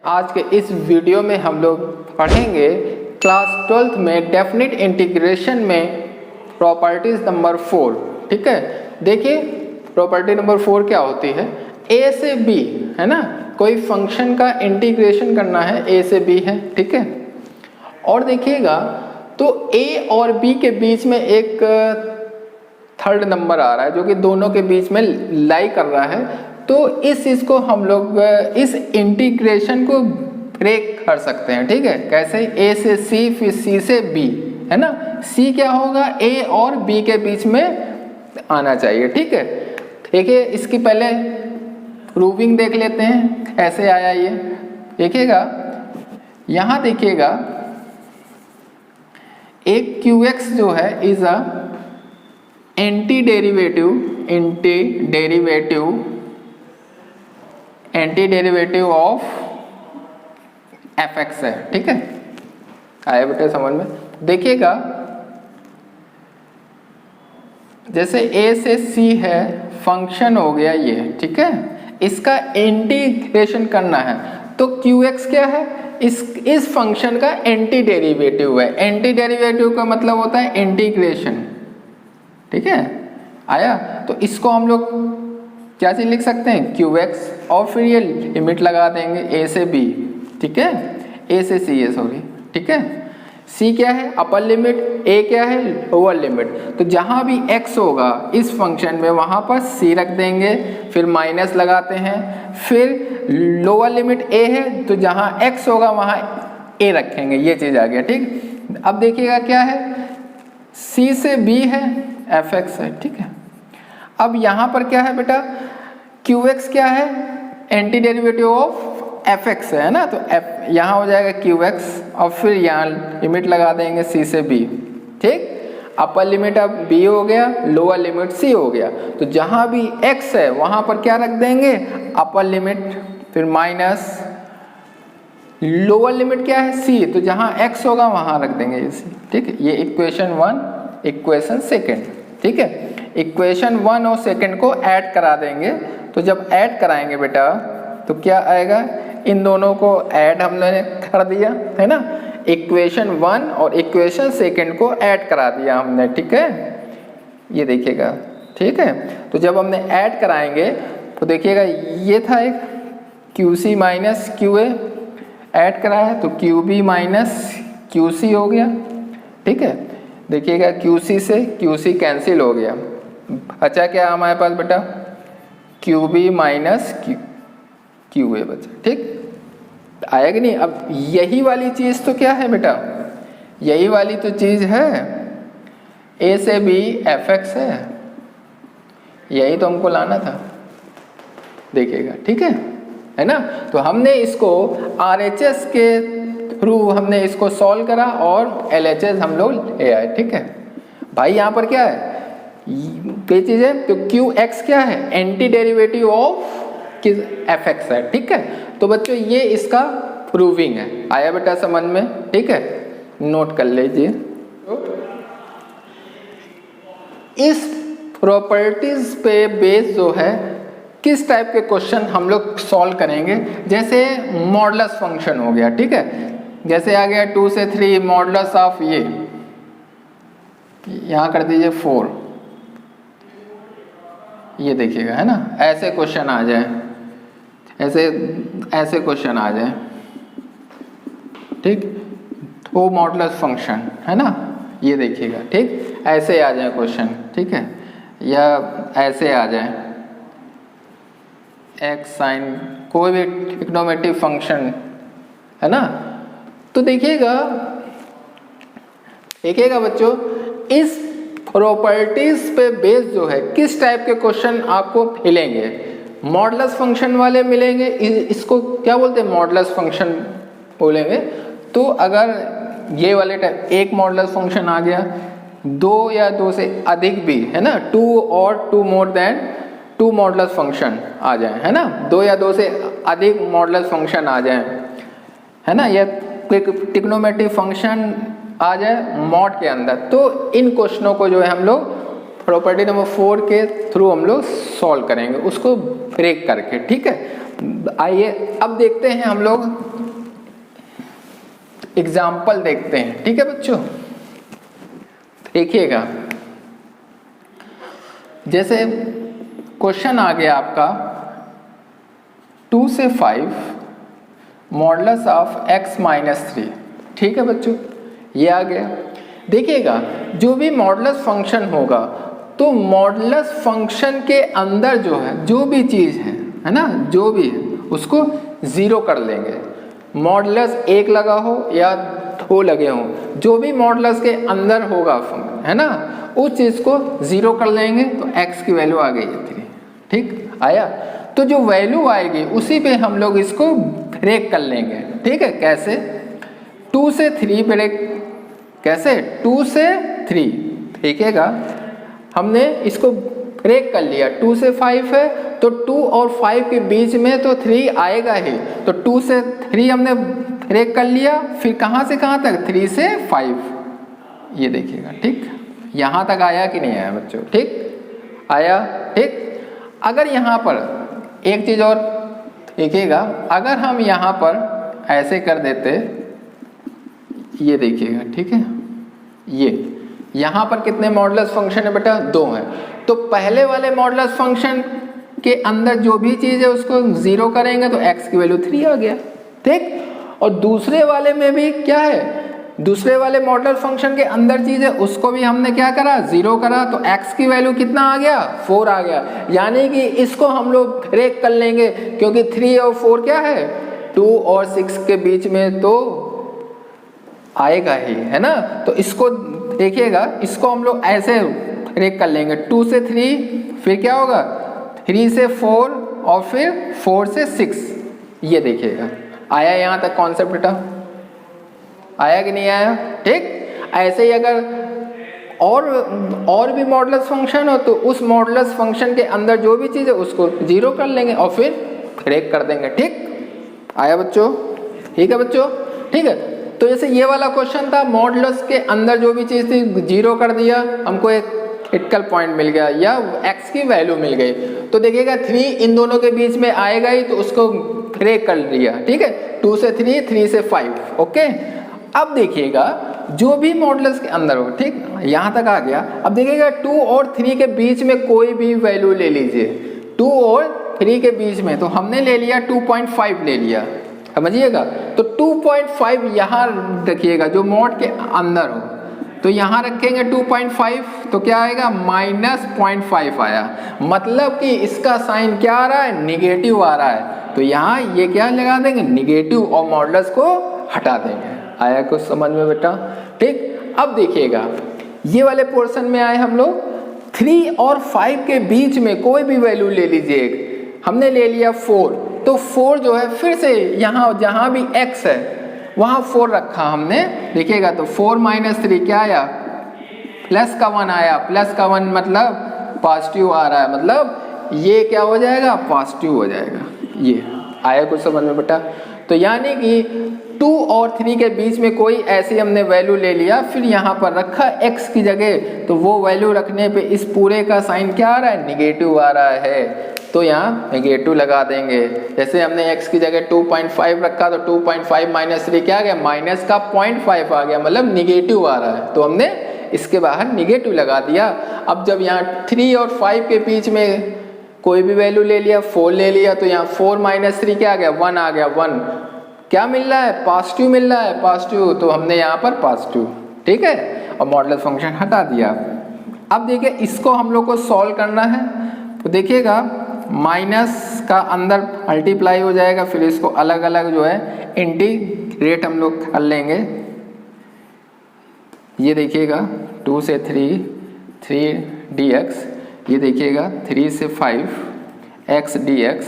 आज के इस वीडियो में हम लोग पढ़ेंगे क्लास 12th में डेफिनेट इंटीग्रेशन में प्रॉपर्टीज नंबर 4। ठीक है, देखिए प्रॉपर्टी नंबर 4 क्या होती है। ए से बी है ना, कोई फंक्शन का इंटीग्रेशन करना है, ए से बी है, ठीक है। और देखिएगा तो ए और बी के बीच में एक थर्ड नंबर आ रहा है जो कि दोनों के बीच में लाई कर रहा है। तो इस चीज को हम लोग इस इंटीग्रेशन को ब्रेक कर सकते हैं, ठीक है। कैसे? ए से सी, फिर सी से बी, है ना। सी क्या होगा? ए और बी के बीच में आना चाहिए, ठीक है। देखिए इसकी पहले प्रूविंग देख लेते हैं कैसे आया ये। देखिएगा यहां देखिएगा एक QX जो है is a anti derivative of fx है, ठीक है। आया बेटे समझ में? देखिएगा जैसे a से c है, फंक्शन हो गया ये, ठीक है। इसका इंटीग्रेशन करना है तो QX क्या है? इस फंक्शन का एंटी डेरिवेटिव है। एंटी डेरिवेटिव का मतलब होता है इंटीग्रेशन, ठीक है। आया? तो इसको हम लोग क्या चीज लिख सकते हैं? QX, और फिर ये लिमिट लगा देंगे a से b, ठीक है। a से c है, सॉरी, ठीक है। c क्या है? अपर लिमिट, a क्या है? Lower limit. तो जहां भी x होगा इस फंक्शन में वहां पर c रख देंगे, फिर माइनस लगाते हैं, फिर लोअर लिमिट a है तो जहां x होगा वहां a रखेंगे। ये चीज आ गया, ठीक। अब देखिएगा क्या है, c से b है, fx है, ठीक है। अब यहाँ पर क्या है बेटा? QX क्या है? एंटी डेरिवेटिव ऑफ fx है ना, तो यहाँ हो जाएगा QX और फिर यहाँ लिमिट लगा देंगे c से b, ठीक। अपर लिमिट अब b हो गया, लोअर लिमिट c हो गया। तो जहाँ भी x है वहाँ पर क्या रख देंगे? अपर लिमिट, फिर माइनस, लोअर लिमिट क्या है? c, तो जहाँ x होगा वहाँ रख देंगे ये c, ठीक है। ये इक्वेशन 1, इक्वेशन 2, ठीक है। इक्वेशन 1 और 2 को ऐड करा देंगे। तो जब ऐड कराएंगे बेटा तो क्या आएगा? इन दोनों को ऐड हमने कर दिया, है ना। इक्वेशन 1 और इक्वेशन 2 को ऐड करा दिया हमने, ठीक है। ये देखिएगा, ठीक है। तो जब हमने ऐड कराएंगे तो देखिएगा ये था एक QC माइनस QA, ऐड कराया तो QB माइनस QC हो गया, ठीक है। देखिएगा QC से QC कैंसिल हो गया, बचा क्या हमारे पास बेटा? QB माइनस QA बचा, ठीक। आया कि नहीं? अब यही वाली चीज तो क्या है बेटा? यही वाली तो चीज है, A से B fx है, यही तो हमको लाना था। देखिएगा, ठीक है ना। तो हमने इसको RHS के थ्रू हमने इसको सॉल्व करा और LHS हम लोग ले आए, ठीक है भाई। यहाँ पर क्या है? ये चीज है तो QX क्या है? एंटी डेरिवेटिव ऑफ fx है, ठीक है। तो बच्चों ये इसका प्रूविंग है। आया बेटा समझ में? ठीक है, नोट कर लीजिए। इस प्रॉपर्टीज पे बेस जो है किस टाइप के क्वेश्चन हम लोग सॉल्व करेंगे। जैसे मॉडुलस फंक्शन हो गया, ठीक है। जैसे आ गया 2 से 3 मॉडुलस ऑफ ये, यहाँ कर दीजिए 4, ये देखिएगा, है ना। ऐसे क्वेश्चन आ जाए, ऐसे क्वेश्चन आ जाए, ठीक। वो मॉडुलस फंक्शन है ना, ये देखिएगा, ठीक। ऐसे आ जाए क्वेश्चन, ठीक है, या ऐसे आ जाए x साइन, कोई भी ट्रिग्नोमेट्रिक फंक्शन, है ना। तो देखिएगा बच्चों, इस प्रॉपर्टीज पे बेस जो है किस टाइप के क्वेश्चन आपको मिलेंगे। मॉडुलस फंक्शन वाले मिलेंगे, इसको क्या बोलते हैं? मॉडुलस फंक्शन बोलेंगे। तो अगर ये वाले टाइप, एक मॉडुलस फंक्शन आ गया, 2 या 2 से अधिक भी, है ना, 2 और 2 मोर देन 2 मॉडुलस फंक्शन आ जाए, है ना। 2 या 2 से अधिक मॉडुलस फंक्शन आ जाए, है ना, या ट्रिग्नोमेट्रिक फंक्शन आ जाए मॉड के अंदर। तो इन क्वेश्चनों को जो है हम लोग प्रॉपर्टी नंबर 4 के थ्रू हम लोग सॉल्व करेंगे, उसको ब्रेक करके, ठीक है। आइए अब देखते हैं हम लोग एग्जाम्पल देखते हैं, ठीक है बच्चों। देखिएगा, जैसे क्वेश्चन आ गया आपका 2 से 5 मॉडुलस ऑफ x माइनस 3, ठीक है बच्चों, ये आ गया। देखिएगा, जो भी मॉडुलस फंक्शन होगा तो मॉडुलस फंक्शन के अंदर जो है, जो भी चीज़ है ना, जो भी है उसको ज़ीरो कर लेंगे। मॉडुलस 1 लगा हो या 2 लगे हों, जो भी मॉडुलस के अंदर होगा है ना, उस चीज़ को ज़ीरो कर लेंगे तो x की वैल्यू आ गई है 3, ठीक आया। तो जो वैल्यू आएगी उसी पे हम लोग इसको ब्रेक कर लेंगे, ठीक है। कैसे? 2 से 3 ब्रेक, कैसे? 2 से 3, देखिएगा हमने इसको ब्रेक कर लिया। 2 से 5 है तो 2 और 5 के बीच में तो 3 आएगा ही, तो 2 से 3 हमने ब्रेक कर लिया। फिर कहाँ से कहाँ तक? 3 से 5, ये देखिएगा, ठीक। यहाँ तक आया कि नहीं आया बच्चों? ठीक आया, ठीक। अगर यहाँ पर एक चीज़ और देखिएगा, अगर हम यहाँ पर ऐसे कर देते, ये देखिएगा, ठीक है, ये यहाँ पर कितने मॉडुलस फंक्शन है बेटा? 2 है। तो पहले वाले मॉडुलस फंक्शन के अंदर जो भी चीज़ है उसको ज़ीरो करेंगे तो x की वैल्यू 3 आ गया, ठीक। और दूसरे वाले में भी क्या है, दूसरे वाले मॉडुलस फंक्शन के अंदर चीज़ है उसको भी हमने क्या करा? ज़ीरो करा, तो x की वैल्यू कितना आ गया? 4 आ गया। यानी कि इसको हम लोग ब्रेक कर लेंगे, क्योंकि 3 और 4 क्या है? 2 और 6 के बीच में तो आएगा ही, है ना। तो इसको देखिएगा, इसको हम लोग ऐसे ब्रेक कर लेंगे। 2 से 3, फिर क्या होगा? 3 से 4 और फिर 4 से 6, ये देखिएगा। आया यहाँ तक कॉन्सेप्ट बेटा? आया कि नहीं आया? ठीक। ऐसे ही अगर और भी मॉडुलस फंक्शन हो तो उस मॉडुलस फंक्शन के अंदर जो भी चीज़ है उसको जीरो कर लेंगे और फिर ब्रेक कर देंगे, ठीक। आया बच्चों? ठीक है बच्चों, ठीक है। तो जैसे ये वाला क्वेश्चन था, मॉडुलस के अंदर जो भी चीज़ थी जीरो कर दिया, हमको एक क्रिटिकल पॉइंट मिल गया या x की वैल्यू मिल गई। तो देखिएगा 3 इन दोनों के बीच में आएगा ही, तो उसको ब्रेक कर दिया, ठीक है। 2 से 3, 3 से 5, ओके। अब देखिएगा जो भी मॉडुलस के अंदर हो, ठीक, यहाँ तक आ गया। अब देखिएगा 2 और 3 के बीच में कोई भी वैल्यू ले लीजिए, 2 और 3 के बीच में, तो हमने ले लिया 2.5 ले लिया, समझिएगा। तो 2.5 यहाँ रखिएगा जो मॉड के अंदर हो, तो यहाँ रखेंगे 2.5, तो क्या आएगा? -0.5 आया। मतलब कि इसका साइन क्या आ रहा है? निगेटिव आ रहा है। तो यहाँ ये क्या लगा देंगे? निगेटिव, और मॉडुलस को हटा देंगे। आया कुछ समझ में बेटा? ठीक। अब देखिएगा ये वाले पोर्शन में आए हम लोग, 3 और 5 के बीच में कोई भी वैल्यू ले लीजिए। हमने ले लिया 4, तो 4 जो है फिर से यहाँ जहाँ भी x है वहाँ 4 रखा हमने, देखिएगा। तो 4 - 3 क्या आया? प्लस का 1 आया। प्लस का 1 मतलब पॉजिटिव आ रहा है, मतलब ये क्या हो जाएगा? पॉजिटिव हो जाएगा। ये आया कुछ समझ में बेटा? तो यानी कि 2 और 3 के बीच में कोई ऐसी हमने वैल्यू ले लिया, फिर यहाँ पर रखा x की जगह, तो वो वैल्यू रखने पे इस पूरे का साइन क्या आ रहा है? निगेटिव आ रहा है, तो यहाँ नेगेटिव लगा देंगे। जैसे हमने x की जगह 2.5 रखा, तो 2.5 - 3 क्या आ गया? माइनस का 0.5 आ गया, मतलब निगेटिव आ रहा है, तो हमने इसके बाहर निगेटिव लगा दिया। अब जब यहाँ 3 और 5 के बीच में कोई भी वैल्यू ले लिया, 4 ले लिया, तो यहाँ 4 - 3 क्या आ गया? 1 आ गया। 1 क्या मिल रहा है? पॉजिटिव मिल रहा है, पॉजिटिव, तो हमने यहाँ पर पॉजिटिव, ठीक है, और मॉडुलस फंक्शन हटा दिया। अब देखिए इसको हम लोग को सॉल्व करना है, तो देखिएगा माइनस का अंदर मल्टीप्लाई हो जाएगा, फिर इसको अलग अलग जो है इंटीग्रेट हम लोग कर लेंगे। ये देखिएगा 2 से 3 dx, ये देखिएगा 3 से 5 x dx,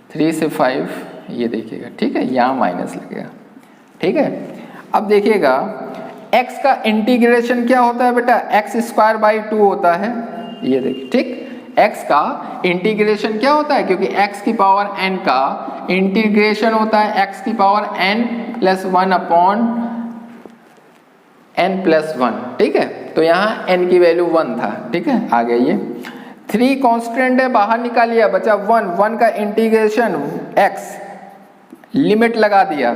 3 से 5, ये देखिएगा, ठीक है, यहाँ माइनस लगेगा, ठीक है। अब देखिएगा x का इंटीग्रेशन क्या होता है बेटा? x²/2 होता है, ये देखिए, ठीक। x का इंटीग्रेशन क्या होता है? क्योंकि x की पावर n का इंटीग्रेशन होता है x की पावर n+1/n+1, ठीक है। तो यहाँ n की वैल्यू 1 था, ठीक है। आ गया ये 3 कांस्टेंट है, बाहर निकालिए, बचा 1 का इंटीग्रेशन x, लिमिट लगा दिया,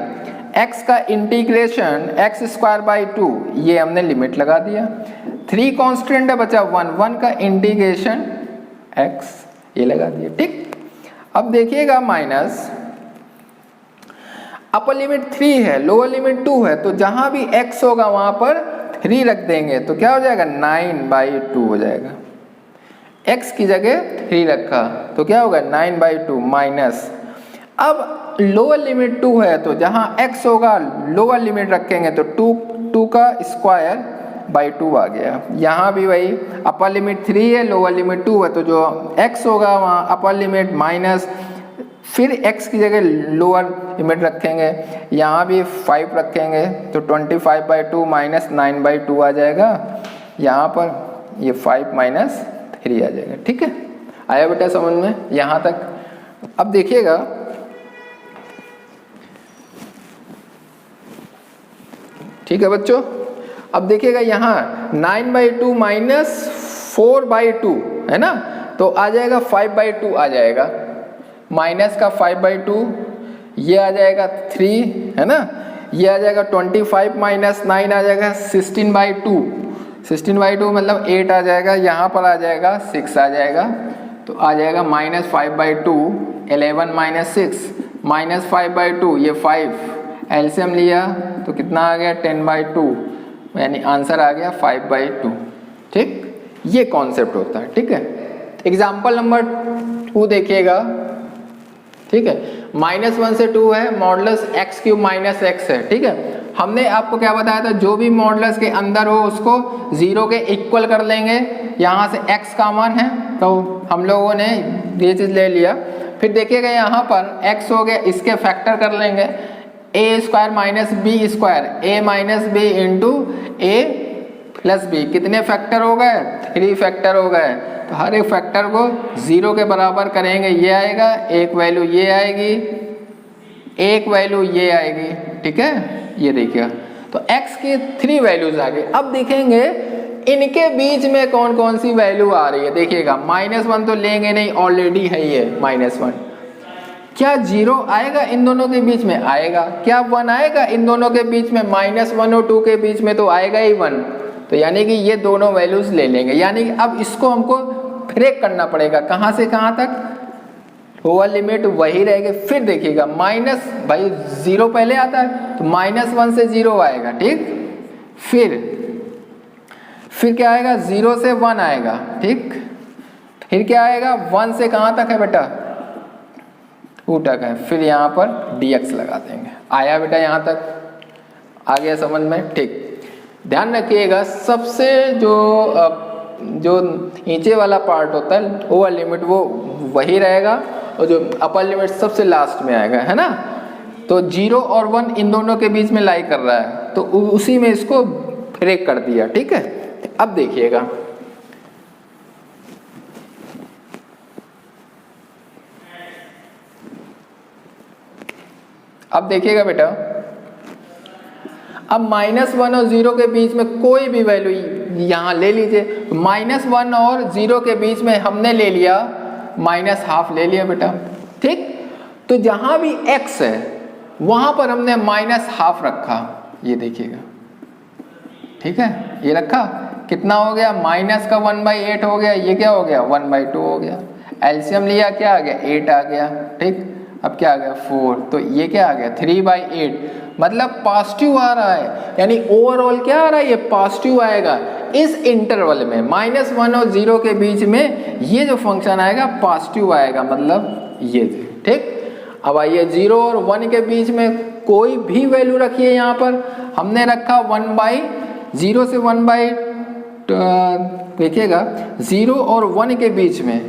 x का इंटीग्रेशन x स्क्वायर बाई 2, ये हमने लिमिट लगा दिया। 3 कांस्टेंट है बचा 1 का इंटीग्रेशन x, ये लगा दिया। ठीक, अब देखिएगा माइनस अपर लिमिट 3 है, लोअर लिमिट 2 है, तो जहां भी x होगा वहां पर 3 रख देंगे तो क्या हो जाएगा 9/2 हो जाएगा। x की जगह 3 रखा तो क्या होगा 9/2 माइनस, अब लोअर लिमिट 2 है तो जहां x होगा लोअर लिमिट रखेंगे तो 2 का स्क्वायर बाई 2 आ गया। यहाँ भी वही अपर लिमिट 3 है, लोअर लिमिट 2 है, तो जो x होगा वहाँ अपर लिमिट माइनस, फिर x की जगह लोअर लिमिट रखेंगे, यहाँ भी 5 रखेंगे तो 25/2 माइनस 9/2 आ जाएगा। यहाँ पर ये 5 माइनस 3 आ जाएगा। ठीक है, आया बेटा समझ में यहाँ तक? अब देखिएगा ठीक है बच्चों, अब देखिएगा यहाँ 9/2 माइनस 4/2 है ना, तो आ जाएगा 5/2 आ जाएगा, माइनस का 5/2, ये आ जाएगा 3 है ना, ये आ जाएगा 25 माइनस 9 आ जाएगा 16/2, 16/2 मतलब 8 आ जाएगा, यहाँ पर आ जाएगा 6 आ जाएगा, तो आ जाएगा माइनस 5/2, 11 माइनस 6 माइनस 5/2, ये 5 एलसीएम लिया तो कितना आ गया 10/2, यानी आंसर आ गया 5/2। ठीक, ये कॉन्सेप्ट होता है। ठीक है, एग्जाम्पल नंबर 2 देखिएगा। ठीक है, -1 से 2 है, मॉडुलस x³ माइनस x है। ठीक है, हमने आपको क्या बताया था, जो भी मॉडुलस के अंदर हो उसको 0 के इक्वल कर लेंगे, यहाँ से x कॉमन है तो हम लोगों ने ये चीज़ ले लिया। फिर देखिएगा यहाँ पर x हो गया, इसके फैक्टर कर लेंगे, a square minus b square, a minus b into a plus b, कितने फैक्टर हो गए 3 फैक्टर हो गए, तो हर एक फैक्टर को 0 के बराबर करेंगे, ये आएगा, एक वैल्यू ये आएगी, एक वैल्यू ये आएगी। ठीक है, ये देखिए तो x की 3 वैल्यूज आ गई। अब देखेंगे इनके बीच में कौन कौन सी वैल्यू आ रही है। देखिएगा -1 तो लेंगे नहीं, ऑलरेडी है ये -1, क्या 0 आएगा इन दोनों के बीच में? आएगा। क्या 1 आएगा इन दोनों के बीच में? -1 और 2 के बीच में तो आएगा ही 1, तो यानी कि ये दोनों वैल्यूज ले लेंगे। यानी कि अब इसको हमको ब्रेक करना पड़ेगा, कहाँ से कहाँ तक, लोअर लिमिट वही रहेगी। फिर देखिएगा माइनस, भाई 0 पहले आता है तो -1 से 0 आएगा। ठीक, फिर क्या आएगा 0 से 1 आएगा। ठीक, फिर क्या आएगा 1 से कहाँ तक है बेटा 2 तक है, फिर यहाँ पर dx लगा देंगे। आया बेटा यहाँ तक? आ गया समझ में? ठीक, ध्यान रखिएगा सबसे जो नीचे वाला पार्ट होता है लोअर लिमिट वो वही रहेगा, और जो अपर लिमिट सबसे लास्ट में आएगा, है ना। तो 0 और 1 इन दोनों के बीच में लाई कर रहा है, तो उसी में इसको ब्रेक कर दिया। ठीक है, अब देखिएगा बेटा, अब -1 और 0 के बीच में कोई भी वैल्यू यहाँ ले लीजिए। -1 और 0 के बीच में हमने ले लिया -½ ले लिया बेटा। ठीक, तो जहाँ भी x है वहाँ पर हमने -½ रखा, ये देखिएगा। ठीक है, ये रखा, कितना हो गया माइनस का 1/8 हो गया, ये क्या हो गया 1/2 हो गया। एलसीएम लिया, क्या आ गया 8 आ गया। ठीक, अब क्या आ गया 4, तो ये क्या आ गया 3/8, मतलब पॉजिटिव आ रहा है, यानी ओवरऑल क्या आ रहा है ये पॉजिटिव आएगा। इस इंटरवल में -1 और 0 के बीच में ये जो फंक्शन आएगा पॉजिटिव आएगा, मतलब ये। ठीक, अब आइए 0 और 1 के बीच में कोई भी वैल्यू रखिए। यहाँ पर हमने रखा 1/0 से 1/, देखिएगा 0 और 1 के बीच में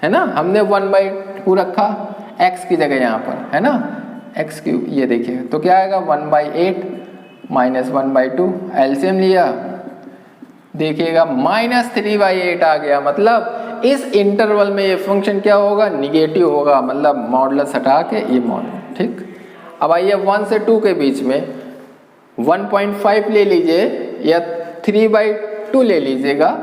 है ना, हमने 1/2 रखा x की जगह यहाँ पर, है ना, x³। ये देखिए तो क्या आएगा 1/8 माइनस 1/2, एलसीएम लिया, देखिएगा -3/8 आ गया। मतलब इस इंटरवल में ये फंक्शन क्या होगा निगेटिव होगा, मतलब मॉडुलस हटा के ये मॉडुलस। ठीक, अब आइए 1 से 2 के बीच में 1.5 ले लीजिए या 3/2 ले लीजिएगा।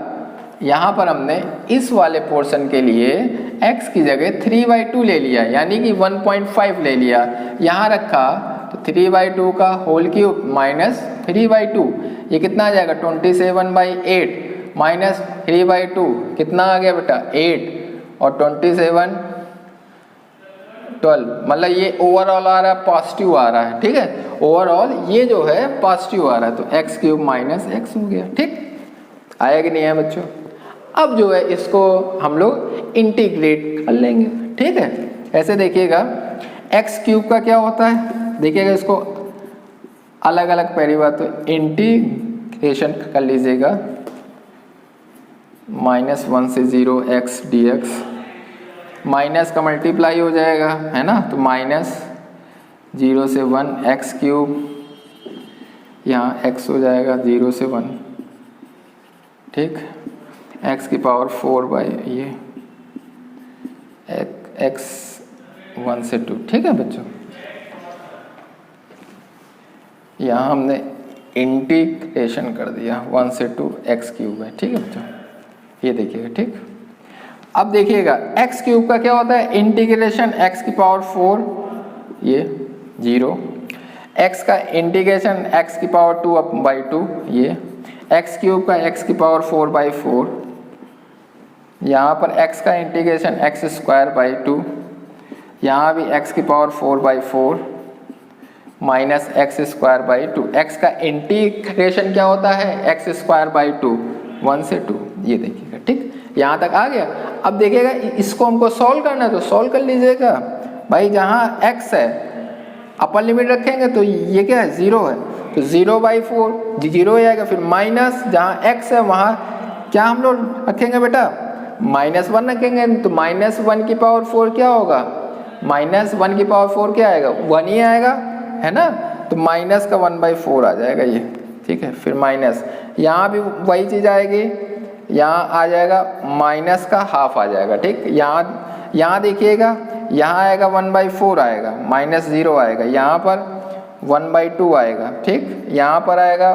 यहाँ पर हमने इस वाले पोर्शन के लिए x की जगह 3/2 ले लिया, यानी कि 1.5 ले लिया, यहाँ रखा तो 3/2 का होल क्यूब माइनस 3/2, ये कितना आ जाएगा 27/8 माइनस 3/2 कितना आ गया बेटा 8 और 27 12, मतलब ये ओवरऑल आ रहा है पॉजिटिव आ रहा है, ठीक है, ओवरऑल ये जो है पॉजिटिव आ रहा है, तो एक्स क्यूब माइनस एक्स हो गया। ठीक आया कि नहीं है बच्चों? अब जो है इसको हम लोग इंटीग्रेट कर लेंगे, ठीक है। ऐसे देखिएगा एक्स क्यूब का क्या होता है, देखिएगा इसको अलग अलग पहली बात तो इंटीग्रेशन कर लीजिएगा, -1 से 0 x dx, माइनस का मल्टीप्लाई हो जाएगा है ना, तो -0 से 1 एक्स क्यूब, यहाँ x हो जाएगा 0 से 1, ठीक, x की पावर 4 बाई ये x 1 से 2, ठीक है बच्चों। यहाँ हमने इंटीग्रेशन कर दिया 1 से 2 एक्स क्यूब है, ठीक है बच्चों, ये देखिएगा। ठीक अब देखिएगा एक्स क्यूब का क्या होता है, इंटीग्रेशन एक्स की पावर 4 ये 0, एक्स का इंटीग्रेशन एक्स की पावर 2/2 ये, एक्स क्यूब का एक्स की पावर 4/4, यहाँ पर एक्स का इंटीग्रेशन एक्स स्क्वायर बाई 2, यहाँ भी एक्स की power 4/4 minus x square by 2, x का इंटीग्रेशन क्या होता है एक्स स्क्वायर बाई 2 1 से 2, ये देखिएगा। ठीक यहाँ तक आ गया। अब देखिएगा इसको हमको सॉल्व करना है तो सॉल्व कर लीजिएगा भाई, जहाँ x है अपर लिमिट रखेंगे तो ये क्या है 0 है, तो 0/4 0 आएगा, फिर माइनस जहाँ x है वहाँ क्या हम लोग रखेंगे बेटा -1 रखेंगे, तो -1 की पावर 4 क्या होगा, -1 की पावर 4 क्या आएगा 1 ही आएगा है ना, तो माइनस का 1/4 आ जाएगा ये, ठीक है। फिर माइनस यहाँ भी वही चीज़ आएगी, यहाँ आ जाएगा माइनस का हाफ आ जाएगा, ठीक। यहाँ देखिएगा यहाँ आएगा 1/4 आएगा, -0 आएगा, यहाँ पर 1/2 आएगा, ठीक। यहाँ पर आएगा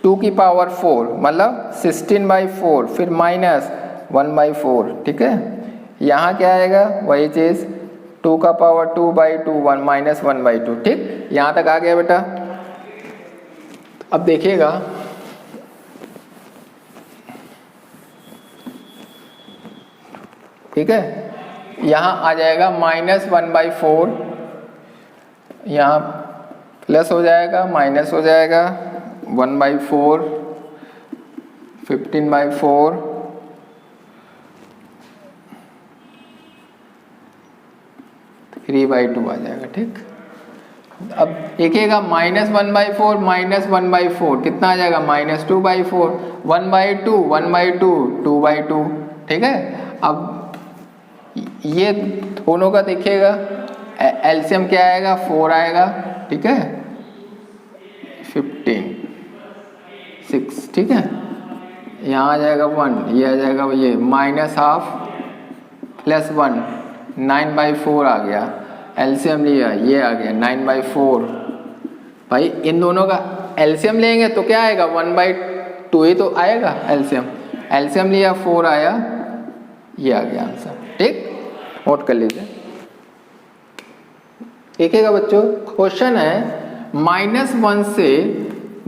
2 की पावर 4 मतलब 16/4, फिर -1/4, ठीक है। यहाँ क्या आएगा वही चीज़ 2 का पावर 2/2 -1/2, ठीक। यहाँ तक आ गया बेटा। अब देखिएगा ठीक है, यहाँ आ जाएगा -1/4, यहाँ प्लस हो जाएगा माइनस हो जाएगा 1/4 15/4 3/2 आ जाएगा, ठीक। अब देखिएगा -1/4 -1/4 कितना आ जाएगा -2/4 1/2 1/2 2/2, ठीक है। अब ये दोनों का देखिएगा एलसीएम क्या आएगा 4 आएगा, ठीक है, 15 6, ठीक है। यहाँ आ जाएगा 1, ये आ जाएगा ये -1/2 +1 9/4 आ गया, एलसीएम लिया ये आ गया 9/4। भाई इन दोनों का एलसीएम लेंगे तो क्या आएगा 1/2 ही तो आएगा एलसीएम, एलसीएम लिया 4 आया, ये आ गया आंसर, ठीक। नोट कर लीजिए। देखिएगा बच्चों क्वेश्चन है -1 से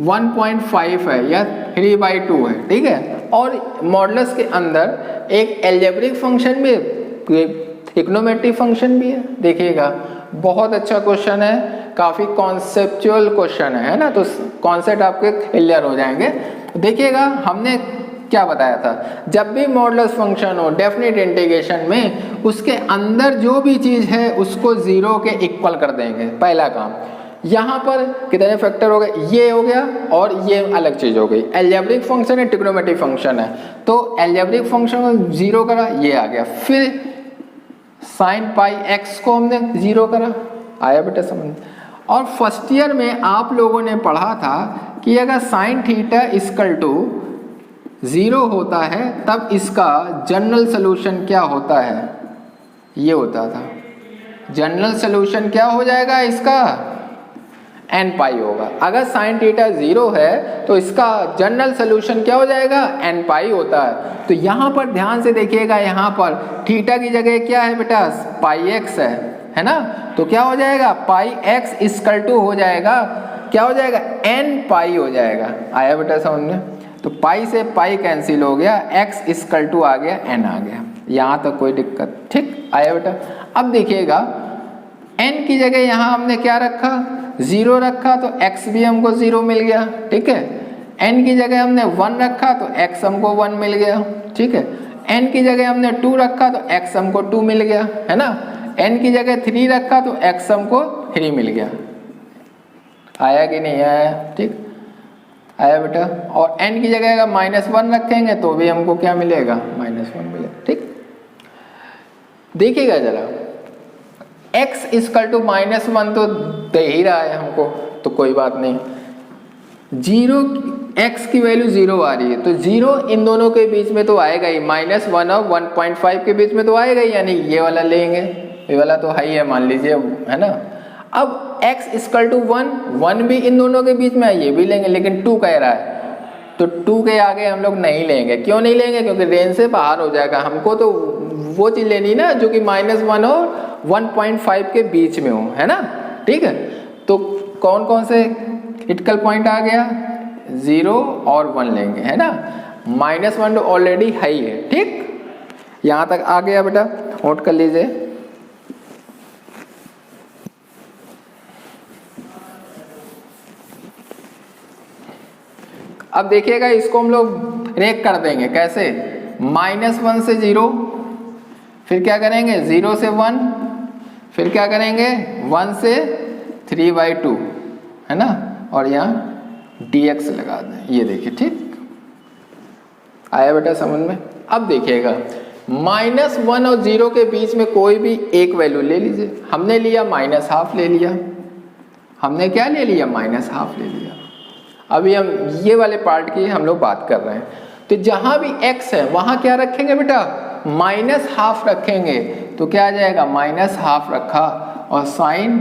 1.5 है या 3/2 है, ठीक है, और मॉडुलस के अंदर एक अलजेब्रिक फंक्शन भी है, ट्रिग्नोमेट्रिक फंक्शन भी है। देखिएगा बहुत अच्छा क्वेश्चन है, काफ़ी कॉन्सेप्चुअल क्वेश्चन है ना, तो कॉन्सेप्ट आपके क्लियर हो जाएंगे। देखिएगा हमने क्या बताया था, जब भी मॉडुलस फंक्शन हो डेफिनेट इंटीग्रेशन में उसके अंदर जो भी चीज़ है उसको 0 के इक्वल कर देंगे, पहला काम। यहाँ पर कितने फैक्टर हो गए, ये हो गया और ये अलग चीज़ हो गई। अलजेब्रिक फंक्शन है ट्रिग्नोमेट्रिक फंक्शन है, तो अलजेब्रिक फंक्शन को 0 करा, ये आ गया। फिर sin πx को हमने 0 करा, आया बेटा समझ। और फर्स्ट ईयर में आप लोगों ने पढ़ा था कि अगर sin θ = 0 होता है तब इसका जनरल सोल्यूशन क्या होता है, ये होता था। जनरल सोल्यूशन क्या हो जाएगा इसका nπ होगा। अगर sin θ 0 है तो इसका जनरल सोल्यूशन क्या हो जाएगा nπ होता है। तो यहाँ पर ध्यान से देखिएगा, यहाँ पर थीटा की जगह क्या है बेटा πx है ना, तो क्या हो जाएगा पाई x इक्वल टू हो जाएगा, क्या हो जाएगा n पाई हो जाएगा। आया बेटा समझ में? तो पाई से पाई कैंसिल हो गया, x इक्वल टू आ गया, n आ गया, यहाँ तक कोई दिक्कत, ठीक आया बेटा। अब देखिएगा n की जगह यहाँ हमने क्या रखा, 0 रखा तो x भी हमको 0 मिल गया, ठीक है। n की जगह हमने 1 रखा तो x हमको 1 मिल गया, ठीक है। n की जगह हमने 2 रखा तो x हमको 2 मिल गया, है ना। n की जगह 3 रखा तो x हमको 3 मिल गया। आया कि नहीं आया, ठीक आया बेटा। और n की जगह अगर -1 रखेंगे तो भी हमको क्या मिलेगा, -1 मिलेगा, ठीक। देखिएगा जरा x इक्वल टू -1 तो दे ही रहा है हमको, तो कोई बात नहीं। 0 x की वैल्यू 0 आ रही है तो 0 इन दोनों के बीच में तो आएगा ही, -1 और 1.5 के बीच में तो आएगा ही, यानी ये वाला लेंगे, ये वाला तो हाई है मान लीजिए, है ना। अब x इक्वल टू 1 भी इन दोनों के बीच में है, ये भी लेंगे, लेकिन 2 कह रहा है तो 2 के आगे हम लोग नहीं लेंगे। क्यों नहीं लेंगे, क्योंकि रेंज से बाहर हो जाएगा। हमको तो वो चीज लेनी ना जो कि -1 और 1.5 के बीच में हो, है ना, ठीक है। तो कौन कौन से क्रिटिकल पॉइंट आ गया, 0 और 1 लेंगे, है ना। -1 तो ऑलरेडी हाई है, ठीक, यहां तक आ गया बेटा, नोट कर लीजिए। अब देखिएगा इसको हम लोग रेक कर देंगे, कैसे, -1 से 0, फिर क्या करेंगे 0 से 1, फिर क्या करेंगे 1 से 3/2, है ना, और यहाँ dx लगा दें, ये देखिए, ठीक आया बेटा समझ में। अब देखिएगा -1 और 0 के बीच में कोई भी एक वैल्यू ले लीजिए। हमने लिया -1/2 ले लिया, हमने क्या ले लिया, -1/2 ले लिया। अभी हम ये वाले पार्ट की हम लोग बात कर रहे हैं, तो जहां भी x है वहां क्या रखेंगे बेटा, -1/2 रखेंगे, तो क्या आ जाएगा -1/2 रखा और साइन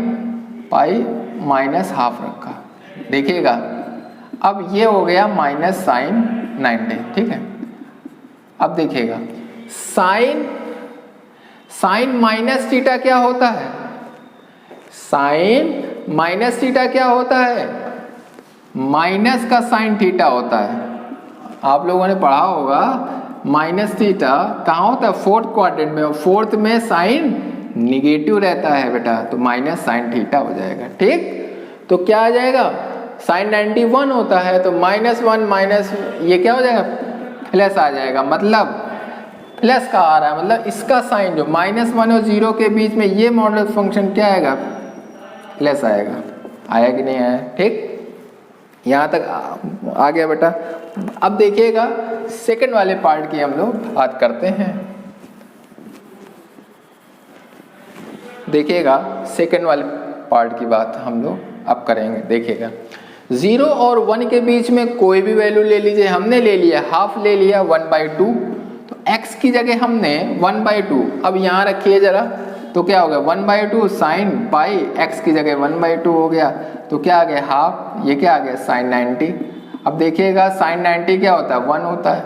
पाई -1/2 रखा। देखिएगा अब ये हो गया -sin 90, ठीक है। अब देखिएगा साइन माइनस थीटा क्या होता है, साइन माइनस थीटा क्या होता है, माइनस का साइन थीटा होता है। आप लोगों ने पढ़ा होगा माइनस थीटा कहाँ होता है, फोर्थ क्वाड्रेंट में, और फोर्थ में साइन निगेटिव रहता है बेटा, तो माइनस साइन थीटा हो जाएगा, ठीक। तो क्या आ जाएगा, साइन 91 होता है तो -1 माइनस ये क्या हो जाएगा, प्लस आ जाएगा, मतलब प्लस का आ रहा है, मतलब इसका साइन जो -1 और 0 के बीच में ये मॉडुलस फंक्शन क्या आएगा, प्लस आएगा। आया कि नहीं आया, ठीक, यहाँ तक आ गया बेटा। अब देखिएगा सेकंड वाले पार्ट की हम लोग बात करते हैं। देखिएगा सेकंड वाले पार्ट की बात हम लोग अब करेंगे। देखिएगा 0 और 1 के बीच में कोई भी वैल्यू ले लीजिए, हमने ले लिया हाफ, ले लिया 1/2, तो x की जगह हमने 1/2, अब यहाँ रखिए जरा, तो क्या हो गया 1/2 साइन पाई, x की जगह 1/2 हो गया, तो क्या आ गया हाफ, ये क्या आ गया साइन 90। अब देखिएगा साइन 90 क्या होता है, 1 होता है।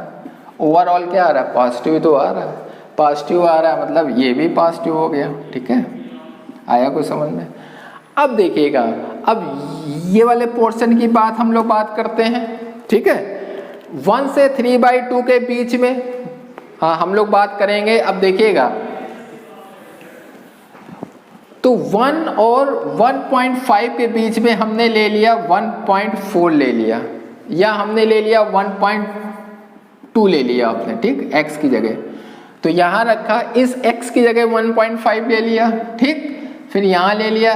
ओवरऑल क्या आ रहा है, पॉजिटिव तो आ रहा है, पॉजिटिव आ रहा है, मतलब ये भी पॉजिटिव हो गया, ठीक है। आया कुछ समझ में। अब देखिएगा अब ये वाले पोर्शन की बात हम लोग बात करते हैं, ठीक है। 1 से 3/2 के बीच में हाँ हम लोग बात करेंगे। अब देखिएगा तो 1 और 1.5 के बीच में हमने ले लिया 1.4 ले लिया, या हमने ले लिया 1.2 ले लिया आपने, ठीक, x की जगह, तो यहाँ रखा, इस x की जगह 1.5 ले लिया, ठीक, फिर यहाँ ले लिया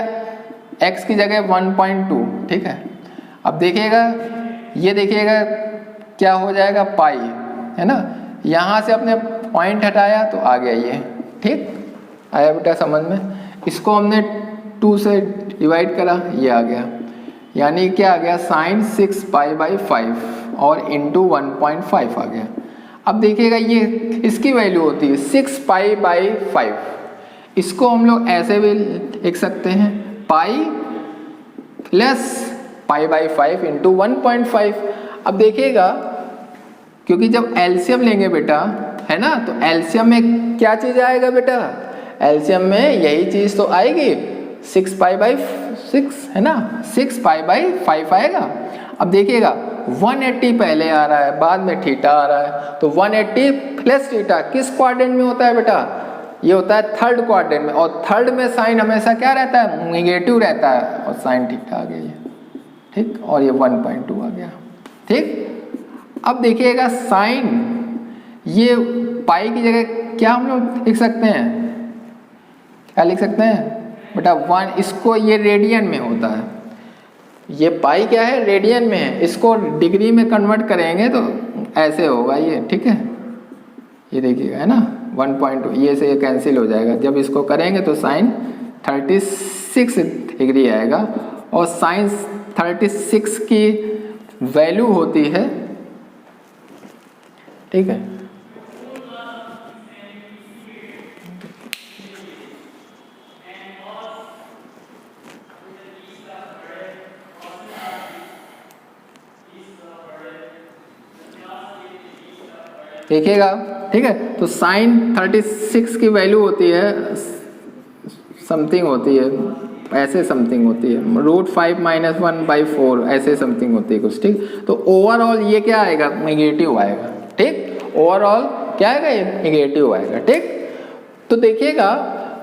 x की जगह 1.2, ठीक है। अब देखिएगा ये देखिएगा क्या हो जाएगा पाई, है ना, यहाँ से अपने पॉइंट हटाया तो आ गया ये, ठीक आया बेटा समझ में। इसको हमने 2 से डिवाइड करा, ये आ गया, यानी क्या आ गया साइन 6π/5 और इंटू 1.5 आ गया। अब देखिएगा ये इसकी वैल्यू होती है 6π/5, इसको हम लोग ऐसे भी लिख सकते हैं पाई प्लस π/5 इंटू 1.5। अब देखिएगा क्योंकि जब एलसीएम लेंगे बेटा, है ना, तो एलसीएम में क्या चीज आएगा बेटा, एलसीएम में यही चीज़ तो आएगी, 6 पाई बाई 6 है ना, 6 पाई बाई 5 आएगा। अब देखिएगा 180 पहले आ रहा है, बाद में थीटा आ रहा है, तो 180 प्लस थीटा किस क्वाड्रेंट में होता है बेटा, ये होता है थर्ड क्वाड्रेंट में, और थर्ड में साइन हमेशा क्या रहता है, नेगेटिव रहता है, और साइन थीटा आ गया ये, ठीक, और ये 1.2 आ गया, ठीक। अब देखिएगा साइन, ये पाई की जगह क्या हम लोग लिख सकते हैं, क्या लिख सकते हैं बेटा 1, इसको ये रेडियन में होता है, ये पाई क्या है रेडियन में है, इसको डिग्री में कन्वर्ट करेंगे तो ऐसे होगा ये, ठीक है, ये देखिएगा है ना 1.2, ये से ये कैंसिल हो जाएगा, जब इसको करेंगे तो साइन 36 डिग्री आएगा, और साइन 36 की वैल्यू होती है, ठीक है, देखिएगा, ठीक है, तो साइन 36 की वैल्यू होती है समथिंग होती है, ऐसे समथिंग होती है, √5 - 1/4 ऐसे समथिंग होती है कुछ, ठीक। तो ओवरऑल ये क्या आएगा, नेगेटिव आएगा, ठीक, ओवरऑल क्या आएगा ये नेगेटिव आएगा, ठीक। तो देखिएगा,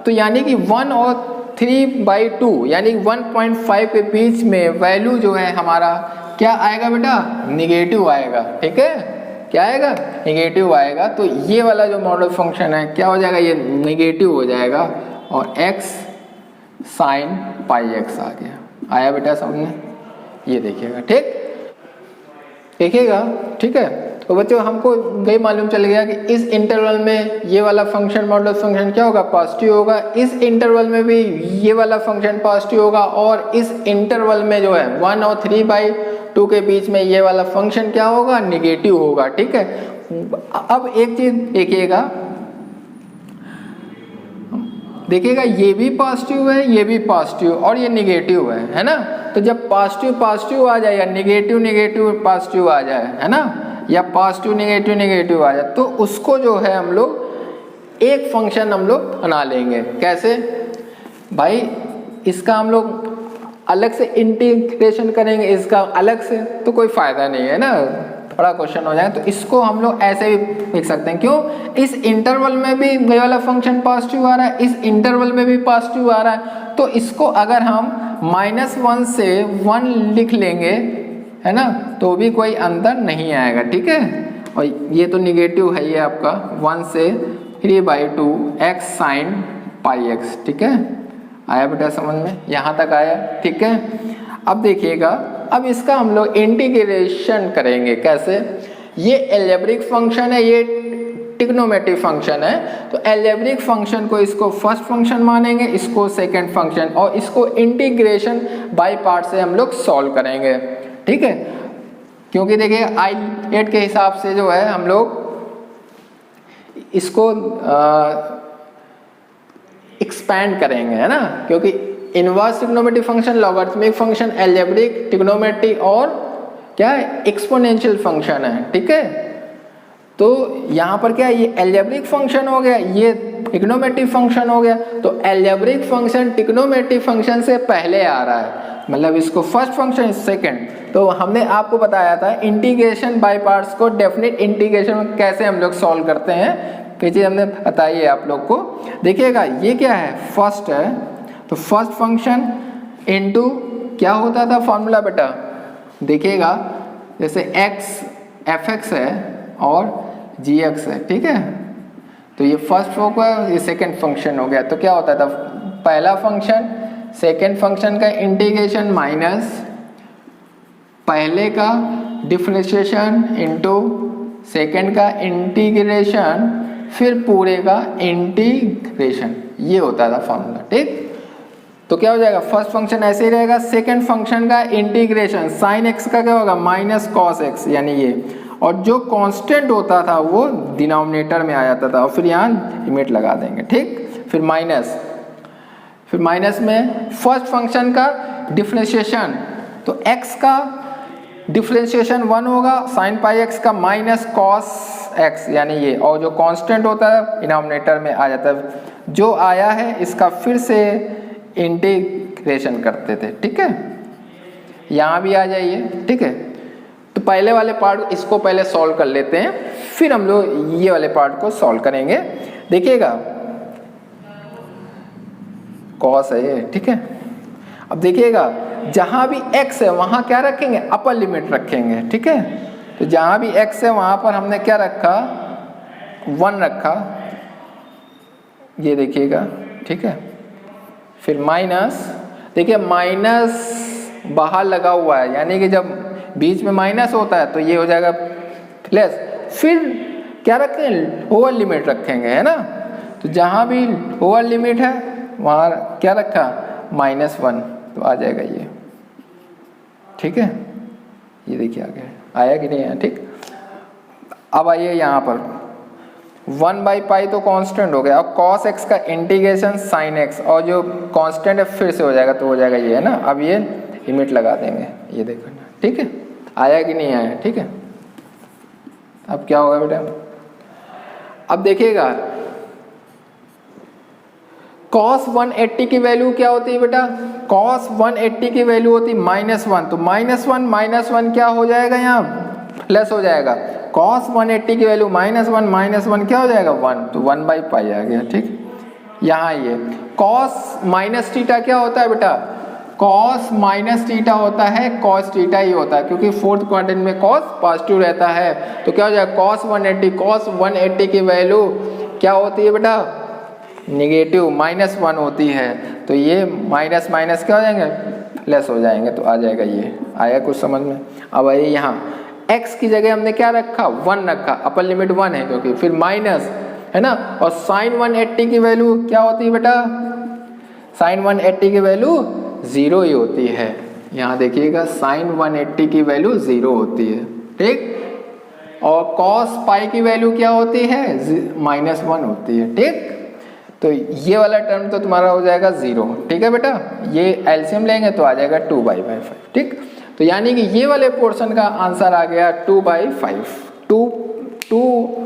तो यानी कि 1 और 3/2 यानी 1.5 के बीच में वैल्यू जो है हमारा क्या आएगा बेटा, नेगेटिव आएगा, ठीक है, क्या आएगा, नेगेटिव आएगा। तो ये वाला जो मॉडल फंक्शन है क्या हो जाएगा, ये नेगेटिव हो जाएगा, और x साइन पाई x आ गया, आया बेटा समझ में, ये देखिएगा, ठीक, देखिएगा, ठीक है। तो बच्चों हमको यही मालूम चल गया कि इस इंटरवल में ये वाला फंक्शन मॉडल फंक्शन क्या होगा, पॉजिटिव होगा, इस इंटरवल में भी ये वाला फंक्शन पॉजिटिव होगा, और इस इंटरवल में जो है 1 और 3/2 के बीच में ये वाला फंक्शन क्या होगा, नेगेटिव होगा, ठीक है। अब एक चीज देखिएगा, देखिएगा ये भी पॉजिटिव है, ये भी पॉजिटिव, और ये नेगेटिव है ना। तो जब पॉजिटिव पॉजिटिव आ जाए, या नेगेटिव नेगेटिव पॉजिटिव आ जाए, है ना, या पॉजिटिव नेगेटिव नेगेटिव आ जाए, तो उसको जो है हम लोग एक फंक्शन हम लोग बना लेंगे। कैसे भाई, इसका हम लोग अलग से इंटीग्रेशन करेंगे, इसका अलग से तो कोई फायदा नहीं है ना, बड़ा क्वेश्चन हो जाए। तो इसको हम लोग ऐसे भी लिख सकते हैं, क्यों, इस इंटरवल में भी ये वाला फंक्शन पॉजिटिव आ रहा है, इस इंटरवल में भी पॉजिटिव आ रहा है, तो इसको अगर हम -1 से 1 लिख लेंगे, है ना, तो भी कोई अंतर नहीं आएगा, ठीक है। और ये तो निगेटिव है, ये आपका 1 से 3/2 x साइन पाई x, ठीक है, आया बेटा समझ में, यहाँ तक आया, ठीक है। अब देखिएगा, अब इसका हम लोग इंटीग्रेशन करेंगे, कैसे, ये अलजेब्रिक फंक्शन है, ये ट्रिग्नोमेट्रिक फंक्शन है, तो अलजेब्रिक फंक्शन को इसको फर्स्ट फंक्शन मानेंगे, इसको सेकंड फंक्शन, और इसको इंटीग्रेशन बाय पार्ट से हम लोग सॉल्व करेंगे, ठीक है। क्योंकि देखिए I8 के हिसाब से जो है हम लोग इसको एक्सपैंड करेंगे, है ना, क्योंकि inverse trigonometric function, logarithmic function, algebraic, trigonometric और क्या है, एक्सपोनेंशियल फंक्शन है, ठीक है। तो यहाँ पर क्या है, ये अलजेब्रिक फंक्शन हो गया, ये ट्रिग्नोमेट्रिक फंक्शन हो गया, तो अलजेब्रिक फंक्शन ट्रिग्नोमेट्रिक फंक्शन से पहले आ रहा है, मतलब इसको फर्स्ट फंक्शन सेकंड। तो हमने आपको बताया था इंटीग्रेशन बाय पार्ट्स को डेफिनेट इंटीग्रेशन कैसे हम लोग सॉल्व करते हैं, ये चीज़ हमने बताई है आप लोग को। देखिएगा ये क्या है, फर्स्ट है, तो फर्स्ट फंक्शन इनटू क्या होता था फॉर्मूला बेटा, देखिएगा जैसे x fx है और gx है, ठीक है। तो ये फर्स्ट हो गया, ये सेकंड फंक्शन हो गया, तो क्या होता था, पहला फंक्शन सेकंड फंक्शन का इंटीग्रेशन माइनस पहले का डिफरेंशिएशन इनटू सेकंड का इंटीग्रेशन, फिर पूरे का इंटीग्रेशन, ये होता था फॉर्मूला, ठीक। तो क्या हो जाएगा, फर्स्ट फंक्शन ऐसे ही रहेगा, सेकंड फंक्शन का इंटीग्रेशन साइन एक्स का क्या होगा, माइनस कॉस एक्स, यानी ये, और जो कांस्टेंट होता था वो डिनोमिनेटर में आ जाता था, और फिर यहाँ लिमिट लगा देंगे, ठीक। फिर माइनस में फर्स्ट फंक्शन का डिफरेंशिएशन, तो x का डिफरेंशिएशन 1 होगा, साइन पाई x का माइनस कॉस x यानी ये, और जो कांस्टेंट होता है डिनोमिनेटर में आ जाता है, जो आया है इसका फिर से इंटीग्रेशन करते थे, ठीक है, यहाँ भी आ जाइए, ठीक है। तो पहले वाले पार्ट इसको पहले सॉल्व कर लेते हैं, फिर हम लोग ये वाले पार्ट को सॉल्व करेंगे। देखिएगा कॉस है ये, ठीक है। अब देखिएगा जहां भी x है वहां क्या रखेंगे, अपर लिमिट रखेंगे, ठीक है। तो जहां भी x है वहां पर हमने क्या रखा, 1 रखा, ये देखिएगा, ठीक है। फिर माइनस, देखिए माइनस बाहर लगा हुआ है, यानी कि जब बीच में माइनस होता है तो ये हो जाएगा प्लस, फिर क्या रखेंगे, लोअर लिमिट रखेंगे, है ना। तो जहां भी लोअर लिमिट है वहां क्या रखा, -1, तो आ जाएगा ये, ठीक है। ये देखिए आ गया, आया कि नहीं आया, ठीक। अब आइए यहाँ पर 1/π तो कांस्टेंट हो गया, अब cos x का इंटीग्रेशन sin x, और जो कांस्टेंट है फिर से हो जाएगा, तो हो जाएगा ये, है ना। अब ये लिमिट लगा देंगे, ये देखो, ठीक है, आया कि नहीं आया, ठीक है। अब क्या होगा बेटा, अब देखिएगा cos 180 की वैल्यू क्या होती है बेटा, cos 180 की वैल्यू होती है -1, तो -1 क्या हो जाएगा, यहाँ प्लस हो जाएगा। cos 180 की वैल्यू -1 क्या हो जाएगा, 1, तो 1/π आ गया, ठीक। यहाँ ये cos माइनस थीटा क्या होता है बेटा, cos माइनस थीटा होता है cos थीटा ही होता है, क्योंकि फोर्थ क्वाड्रेंट में cos पॉजिटिव रहता है, तो क्या हो जाएगा cos 180 की वैल्यू क्या होती है बेटा, नेगेटिव -1 होती है, तो ये माइनस माइनस क्या हो जाएंगे, प्लस हो जाएंगे, तो आ जाएगा ये, आया कुछ समझ में। अब आइए यहाँ x की जगह हमने क्या रखा, 1 रखा, अपर लिमिट 1 है क्योंकि, फिर माइनस, है ना, और sin 180 की वैल्यू क्या होती है बेटा, sin 180 की वैल्यू 0 ही होती है, यहाँ देखिएगा sin 180 की वैल्यू 0 होती है, ठीक। और cos पाई की वैल्यू क्या होती है, -1 होती है, ठीक। तो ये वाला टर्म तो तुम्हारा हो जाएगा 0, ठीक है बेटा। ये एलसीएम लेंगे तो आ जाएगा 2/5, ठीक। तो यानी कि ये वाले पोर्शन का आंसर आ गया 2/5, 2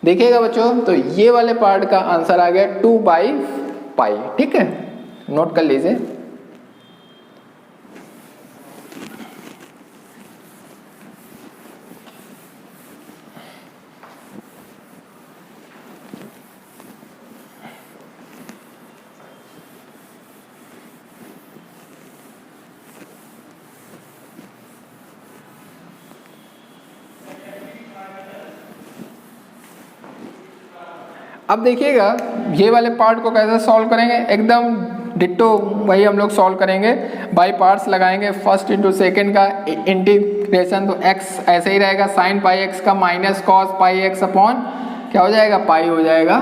देखिएगा बच्चों, तो ये वाले पार्ट का आंसर आ गया 2/π, ठीक है, नोट कर लीजिए। अब देखिएगा ये वाले पार्ट को कैसे सॉल्व करेंगे, एकदम डिट्टो वही हम लोग सॉल्व करेंगे, बाई पार्ट्स लगाएंगे, फर्स्ट इंटू सेकेंड का इंटीग्रेशन, तो x ऐसे ही रहेगा, sin πx का माइनस cos πx अपॉन क्या हो जाएगा, पाई हो जाएगा,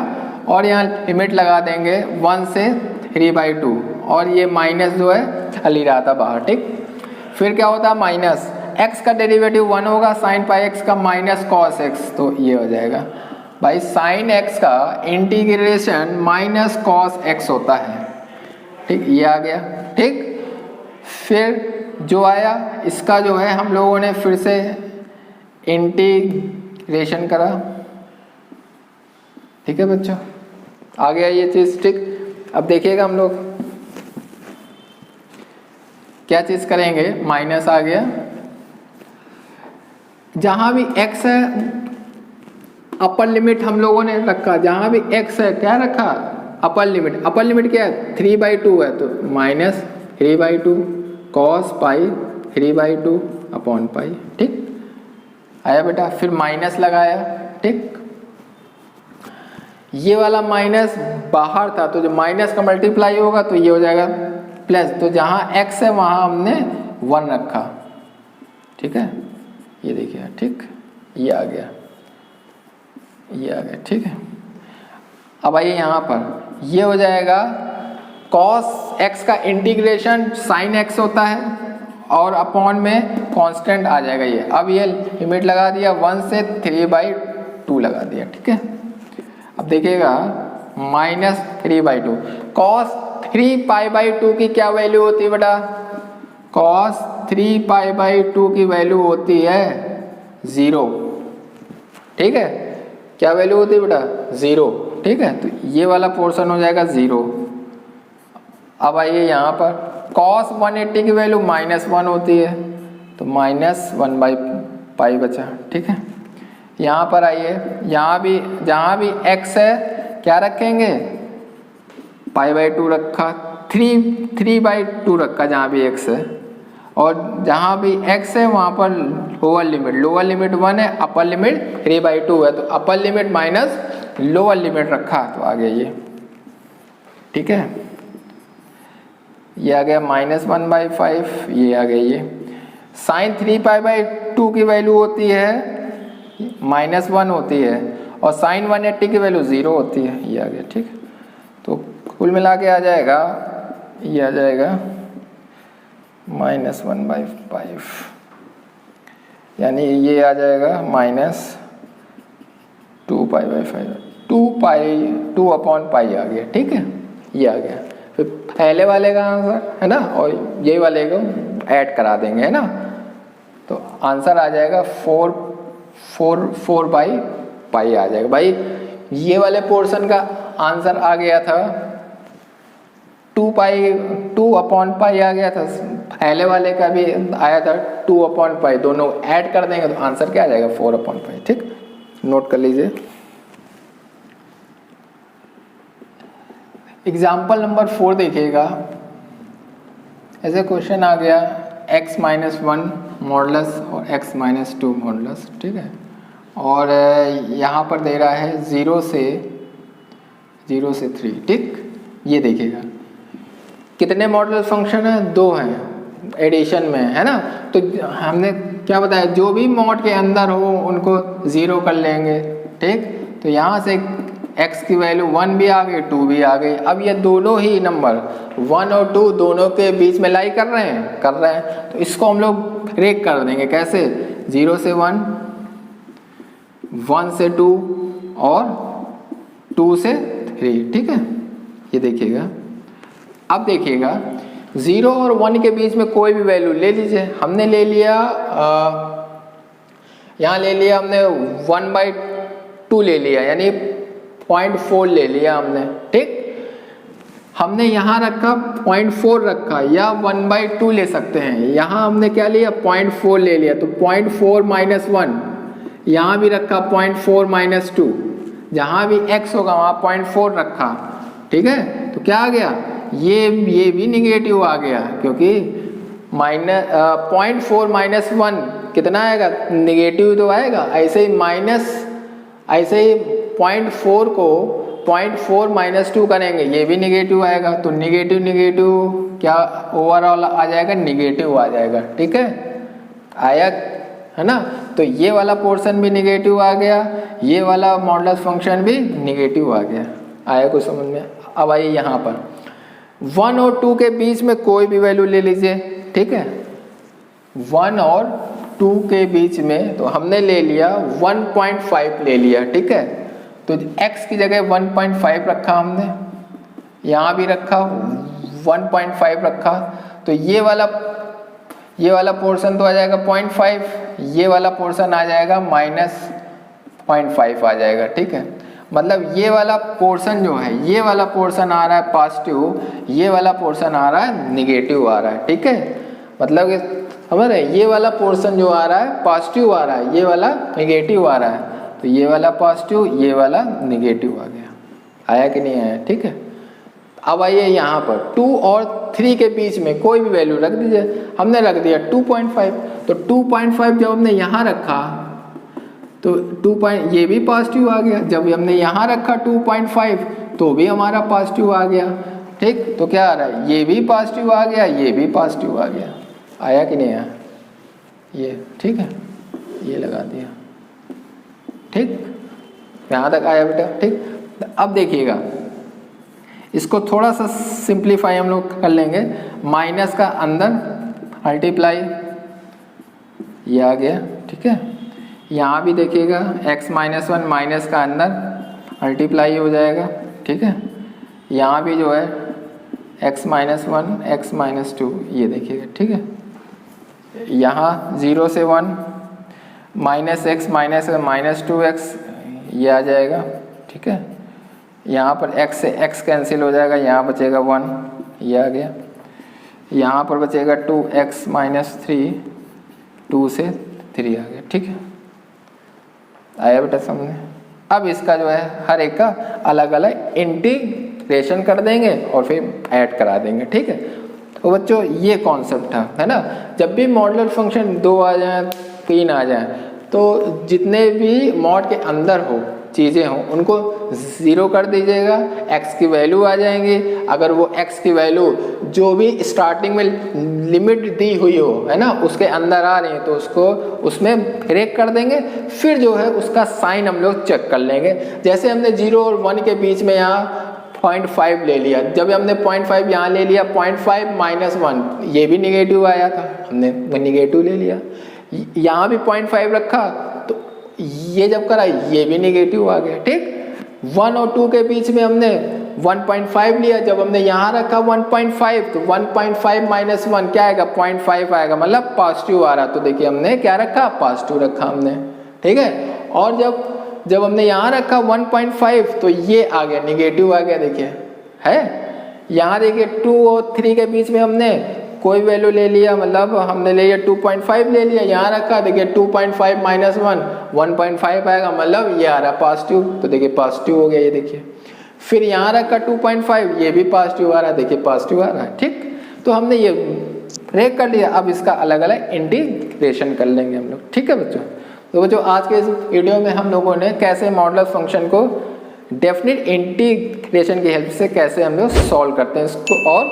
और यहाँ लिमिट लगा देंगे 1 से 3/2, और ये माइनस जो है चल ही रहा था बाहर, ठीक। फिर क्या होता है, माइनस x का डेरिवेटिव 1 होगा, sin πx का माइनस cos x, तो ये हो जाएगा भाई sin x का इंटीग्रेशन माइनस cos x होता है, ठीक, ये आ गया, ठीक। फिर जो आया इसका जो है हम लोगों ने फिर से इंटीग्रेशन करा, ठीक है बच्चों, आ गया ये चीज, ठीक। अब देखिएगा हम लोग क्या चीज करेंगे, माइनस आ गया, जहां भी x है अपर लिमिट हम लोगों ने रखा, जहां भी x है क्या रखा, अपर लिमिट क्या है, 3/2 है, तो -3/2 cos पाई 3/2 अपॉन पाई, ठीक, आया बेटा। फिर माइनस लगाया, ठीक, ये वाला माइनस बाहर था, तो जो माइनस का मल्टीप्लाई होगा तो ये हो जाएगा प्लस, तो जहां x है वहां हमने 1 रखा, ठीक है, ये देखिए, ठीक, ये आ गया, ठीक है। अब आइए यहाँ पर ये हो जाएगा cos x का इंटीग्रेशन sin x होता है, और अपॉन में कांस्टेंट आ जाएगा ये। अब ये लिमिट लगा दिया 1 से 3/2 लगा दिया, ठीक है। अब देखिएगा -3/2 cos 3π/2 की क्या वैल्यू होती है बेटा, cos 3π/2 की वैल्यू होती है 0, ठीक है। क्या वैल्यू होती है बेटा? 0, ठीक है। तो ये वाला पोर्शन हो जाएगा 0। अब आइए यहाँ पर cos 180 की वैल्यू -1 होती है, तो -1/π बचा, ठीक है। यहाँ पर आइए, यहाँ भी जहाँ भी x है क्या रखेंगे? π/2 रखा, 3/2 रखा जहाँ भी x है, और जहाँ भी x है वहाँ पर लोअर लिमिट 1 है, अपर लिमिट 3/2 है, तो upper limit minus lower limit रखा, तो आ गया ये, ठीक है। ये आ गया -1/5, ये आ गया ये। sin 3π/2 की वैल्यू होती है -1 होती है, और sin 180 की वैल्यू 0 होती है, ये आ गया, ठीक। तो कुल मिला के आ जाएगा, ये आ जाएगा -1/5, यानी ये आ जाएगा -2π/5, 2/π आ गया, ठीक है। ये आ गया। फिर पहले वाले का आंसर है ना, और ये वाले को ऐड करा देंगे, है ना, तो आंसर आ जाएगा 4/π आ जाएगा। भाई ये वाले पोर्शन का आंसर आ गया था 2π आ गया था, पहले वाले का भी आया था 2/π, दोनों ऐड कर देंगे तो आंसर क्या आ जाएगा? 4/π, ठीक। नोट कर लीजिए। एग्जाम्पल नंबर 4 देखिएगा। ऐसे क्वेश्चन आ गया x-1 मॉडुलस और x-2 मॉडुलस, ठीक है। और यहाँ पर दे रहा है 0 से 3, ठीक। ये देखिएगा कितने मॉडुलस फंक्शन है? 2 हैं एडिशन में, है ना। तो हमने क्या बताया, जो भी मॉड के अंदर हो उनको 0 कर लेंगे, ठीक। तो यहाँ से x की वैल्यू 1 भी आ गई, 2 भी आ गई। अब ये दोनों ही नंबर 1 और 2 दोनों के बीच में लाई कर रहे हैं, तो इसको हम लोग ब्रेक कर देंगे। कैसे? 0 से 1, 1 से 2 और 2 से 3, ठीक है। ये देखिएगा। अब देखिएगा 0 और 1 के बीच में कोई भी वैल्यू ले लीजिए। हमने ले लिया यहाँ ले लिया हमने 1/2 ले लिया, यानी 0.4 ले लिया हमने, ठीक। हमने यहाँ रखा 0.4 रखा, या 1/2 ले सकते हैं। यहाँ हमने क्या लिया? 0.4 ले लिया, तो 0.4 - 1, यहाँ भी रखा 0.4 - 2, जहाँ भी x होगा वहाँ 0.4 रखा, ठीक है। तो क्या आ गया? ये भी निगेटिव आ गया, क्योंकि 0.4 - 1 कितना आएगा? निगेटिव तो आएगा। ऐसे ही 0.4 को 0.4 - 2 करेंगे, ये भी निगेटिव आएगा। तो निगेटिव क्या ओवरऑल आ जाएगा? निगेटिव आ जाएगा, ठीक है। आया, है ना। तो ये वाला पोर्शन भी निगेटिव आ गया, ये वाला मॉडुलस फंक्शन भी निगेटिव आ गया। आया कुछ समझ में? अब आइए यहाँ पर 1 और 2 के बीच में कोई भी वैल्यू ले लीजिए, ठीक है। 1 और 2 के बीच में तो हमने ले लिया 1.5 ले लिया, ठीक है। तो x की जगह 1.5 रखा हमने, यहाँ भी रखा 1.5 रखा, तो ये वाला पोर्शन तो आ जाएगा 0.5, ये वाला पोर्शन आ जाएगा -0.5 आ जाएगा, ठीक है। मतलब ये वाला पोर्शन जो है, ये वाला पोर्शन आ रहा है पॉजिटिव, ये वाला पोर्शन आ रहा है निगेटिव आ रहा है, ठीक है। मतलब समझ रहे, ये वाला पोर्शन जो आ रहा है पॉजिटिव आ रहा है, ये वाला निगेटिव आ रहा है, तो ये वाला पॉजिटिव, ये वाला निगेटिव आ गया। आया कि नहीं आया? ठीक है। अब आइए यहाँ पर 2 और 3 के बीच में कोई भी वैल्यू रख दीजिए। हमने रख दिया 2.5, तो 2.5 जब हमने यहाँ रखा तो ये भी पॉजिटिव आ गया। जब हमने यहाँ रखा 2.5 तो भी हमारा पॉजिटिव आ गया, ठीक। तो क्या आ रहा है? ये भी पॉजिटिव आ गया, ये भी पॉजिटिव आ गया। आया कि नहीं आया? ये ठीक है, ये लगा दिया, ठीक। यहाँ तक आया बेटा, ठीक। अब देखिएगा, इसको थोड़ा सा सिंप्लीफाई हम लोग कर लेंगे। माइनस का अंदर मल्टीप्लाई, ये आ गया, ठीक है। यहाँ भी देखिएगा x-1 माइनस का अंदर मल्टीप्लाई हो जाएगा, ठीक है। यहाँ भी जो है x-1 x-2, ये देखिएगा, ठीक है। यहाँ 0 से 1, -x -2x ये आ जाएगा, ठीक है। यहाँ पर x से x कैंसिल हो जाएगा, यहाँ बचेगा 1, ये आ गया। यहाँ पर बचेगा 2x -3, 2 से 3 आ गया, ठीक है। आया बेटा समझे। अब इसका जो है हर एक का अलग अलग इंटीग्रेशन कर देंगे और फिर ऐड करा देंगे, ठीक है। तो बच्चों ये कॉन्सेप्ट है ना। जब भी मॉडुलर फंक्शन 2 आ जाए 3 आ जाए तो जितने भी मॉड के अंदर हो चीज़ें हों उनको 0 कर दीजिएगा, x की वैल्यू आ जाएंगी। अगर वो x की वैल्यू जो भी स्टार्टिंग में लिमिट दी हुई हो है ना उसके अंदर आ रही है तो उसको उसमें ब्रेक कर देंगे। फिर जो है उसका साइन हम लोग चेक कर लेंगे। जैसे हमने 0 और 1 के बीच में यहाँ 0.5 ले लिया, जब हमने 0.5 यहाँ ले लिया, 0.5 -1 ये भी निगेटिव आया था, हमने वो निगेटिव ले लिया। यहाँ भी 0.5 रखा तो ये जब करा ये भी निगेटिव आ गया, ठीक। 1 और 2 के बीच में हमने 1.5 लिया, जब हमने यहाँ रखा 1.5 तो 1.5 -1 क्या आएगा 0.5 आएगा, मतलब पॉजिटिव आ रहा। तो देखिए हमने क्या रखा, पॉजिटिव रखा हमने, ठीक है। और जब हमने यहाँ रखा 1.5 तो ये आ गया निगेटिव आ गया, देखिए है। यहाँ देखिए 2 और 3 के बीच में हमने कोई वैल्यू ले लिया, मतलब हमने ले लिया 2.5 ले लिया, यहाँ रखा देखिए 2.5 -1 1.5 आएगा, मतलब ये आ रहा पॉजिटिव। तो देखिए पॉजिटिव हो गया ये देखिए। फिर यहाँ रखा 2.5 ये भी पॉजिटिव आ रहा है, देखिए पॉजिटिव आ रहा है, ठीक। तो हमने ये ब्रेक कर लिया। अब इसका अलग अलग इंटीग्रेशन कर लेंगे हम लोग, ठीक है बच्चों। तो बच्चों आज के इस वीडियो में हम लोगों ने कैसे मॉडुलर फंक्शन को डेफिनेट इंटीग्रेशन की हेल्प से कैसे हम लोग सॉल्व करते हैं इसको, और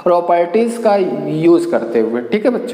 प्रॉपर्टीज का यूज करते हुए, ठीक है बच्चों।